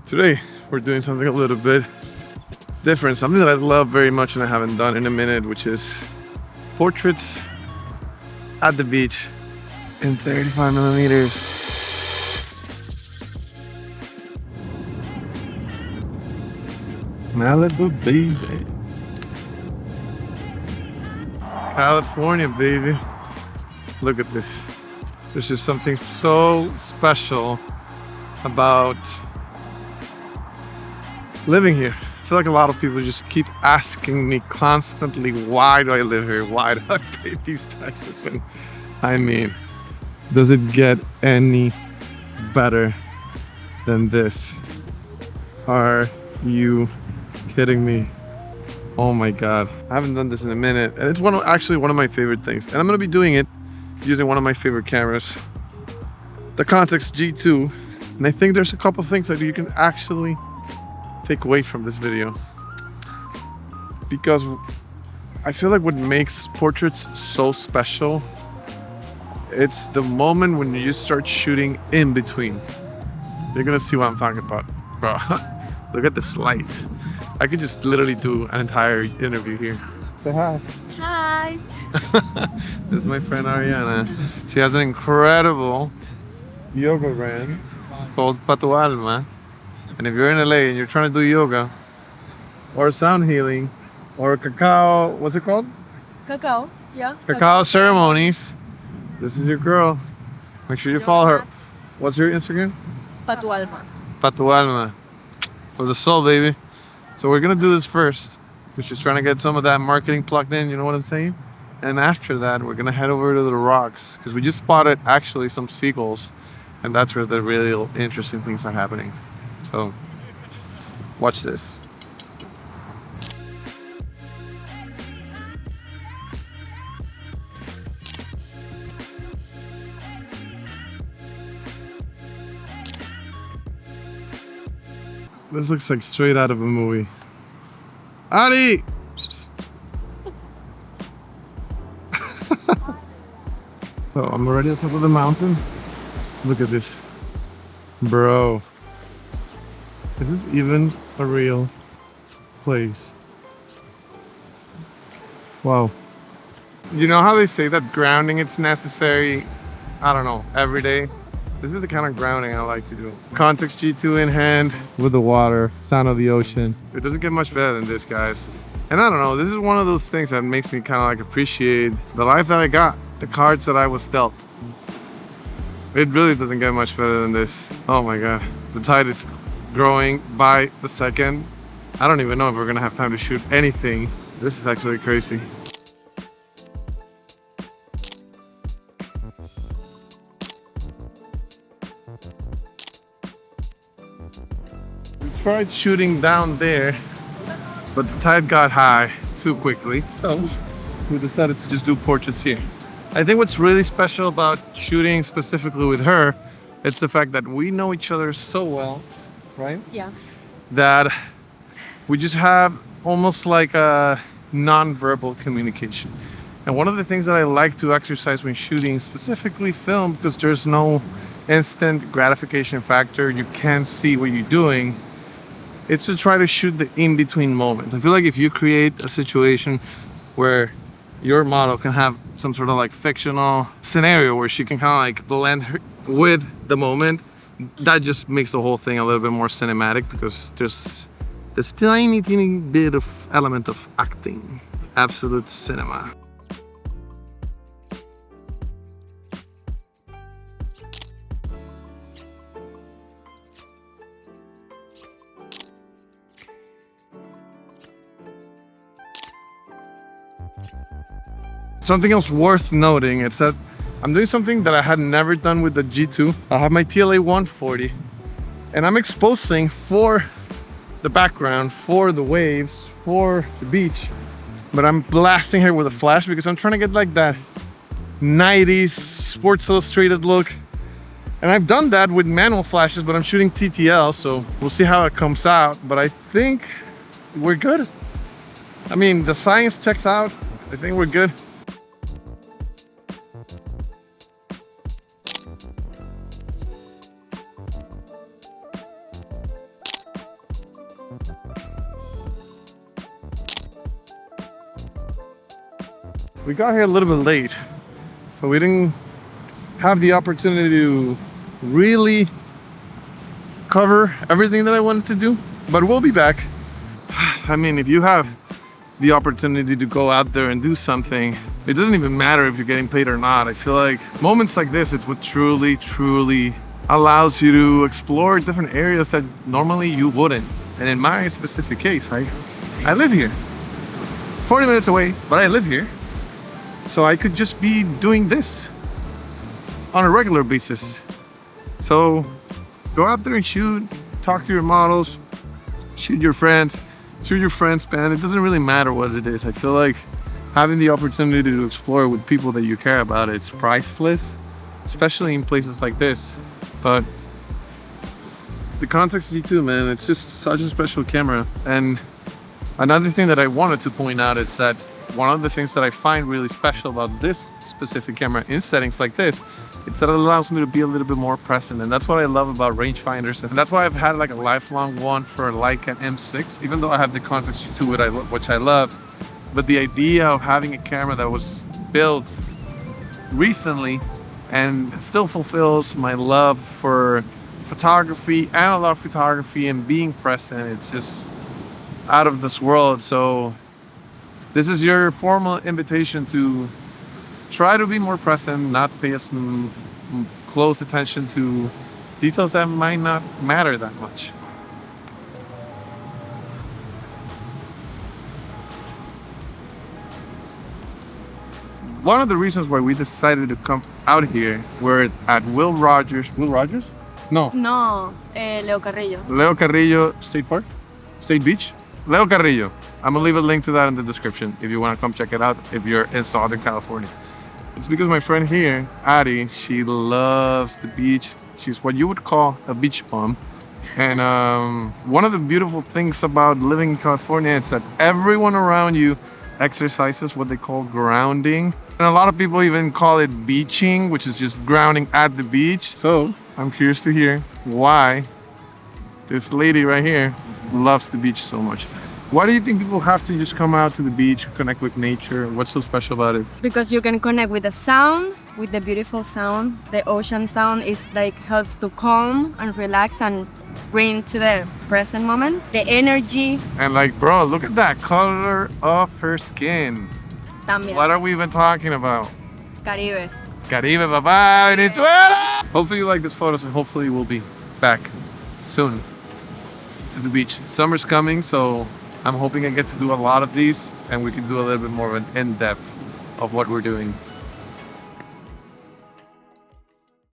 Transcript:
Today, we're doing something a little bit different, something that I love very much and I haven't done in a minute, which is portraits at the beach in 35 millimeters. Malibu, baby. California, baby. Look at this. There's just something so special about living here. I feel like a lot of people just keep asking me constantly, why do I live here? Why do I pay these taxes? And I mean, does it get any better than this? Are you kidding me? Oh my God. I haven't done this in a minute. And it's actually one of my favorite things. And I'm gonna be doing it using one of my favorite cameras, the Contax G2. And I think there's a couple things that you can actually take away from this video, because I feel like what makes portraits so special, it's the moment when you start shooting in between. You're gonna see what I'm talking about. Bro, look at this light. I could just literally do an entire interview here. Say hi. Hi. This is my friend Ariana. She has an incredible yoga brand called Patu Alma. And if you're in LA and you're trying to do yoga or sound healing or cacao, what's it called? Cacao. Yeah. Cacao ceremonies, this is your girl. Make sure you follow her. What's your Instagram? Patu Alma. Patu Alma. For the soul, baby. So we're gonna do this first. We're just trying to get some of that marketing plugged in, you know what I'm saying? And after that, we're gonna head over to the rocks, because we just spotted actually some seagulls, and that's where the real interesting things are happening. So, watch this. This looks like straight out of a movie. Ari! So I'm already on top of the mountain. Look at this. Bro. Is this even a real place? Wow. You know how they say that grounding it's necessary, I don't know, every day? This is the kind of grounding I like to do. Contax G2 in hand with the water, sound of the ocean. It doesn't get much better than this, guys. And I don't know, this is one of those things that makes me kind of like appreciate the life that I got, the cards that I was dealt. It really doesn't get much better than this. Oh my God, the tide is growing by the second. I don't even know if we're gonna have time to shoot anything. This is actually crazy. We tried shooting down there, but the tide got high too quickly, so we decided to just do portraits here. I think what's really special about shooting specifically with her, it's the fact that we know each other so well, right? Yeah. That we just have almost like a non-verbal communication. And one of the things that I like to exercise when shooting, specifically film, because there's no instant gratification factor, you can't see what you're doing, it's to try to shoot the in-between moments. I feel like if you create a situation where your model can have some sort of like fictional scenario where she can kind of like blend her with the moment, that just makes the whole thing a little bit more cinematic, because there's this tiny bit of element of acting. Absolute cinema. Something else worth noting is that I'm doing something that I had never done with the G2. I have my TLA 140 and I'm exposing for the background, for the waves, for the beach, but I'm blasting her with a flash because I'm trying to get like that 90s Sports Illustrated look. And I've done that with manual flashes, but I'm shooting TTL, so we'll see how it comes out. But I think we're good. I mean, the science checks out. I think we're good. We got here a little bit late, so we didn't have the opportunity to really cover everything that I wanted to do, but we'll be back. I mean, if you have the opportunity to go out there and do something, it doesn't even matter if you're getting paid or not. I feel like moments like this, it's what truly allows you to explore different areas that normally you wouldn't. And in my specific case, I live here, 40 minutes away, but I live here. So I could just be doing this on a regular basis. So go out there and shoot, talk to your models, shoot your friends, man. It doesn't really matter what it is. I feel like having the opportunity to explore with people that you care about, it's priceless, especially in places like this. But the Contax G2, man, it's just such a special camera. And another thing that I wanted to point out is that one of the things that I find really special about this specific camera in settings like this, it's that it allows me to be a little bit more present. And that's what I love about rangefinders. And that's why I've had like a lifelong one for Leica M6, even though I have the Contax G2, which I love. But the idea of having a camera that was built recently and still fulfills my love for photography, analog photography, and being present, it's just out of this world. So this is your formal invitation to try to be more present, not pay as close attention to details that might not matter that much. One of the reasons why we decided to come out here, we're at Will Rogers? No. No, Leo Carrillo. Leo Carrillo State Park? State Beach? Leo Carrillo. I'm gonna leave a link to that in the description if you wanna come check it out if you're in Southern California. It's because my friend here, Ari, she loves the beach. She's what you would call a beach bum. And one of the beautiful things about living in California is that everyone around you exercises what they call grounding. And a lot of people even call it beaching, which is just grounding at the beach. So I'm curious to hear why this lady right here loves the beach so much. Why do you think people have to just come out to the beach, connect with nature? What's so special about it? Because you can connect with the sound, with the beautiful sound. The ocean sound is like helps to calm and relax and bring to the present moment. The energy. And like, bro, look at that color of her skin. También. What are we even talking about? Caribe. Caribe, papá, Venezuela! Hopefully you like this photos and hopefully we'll be back soon to the beach. Summer's coming, so I'm hoping I get to do a lot of these and we can do a little bit more of an in-depth of what we're doing.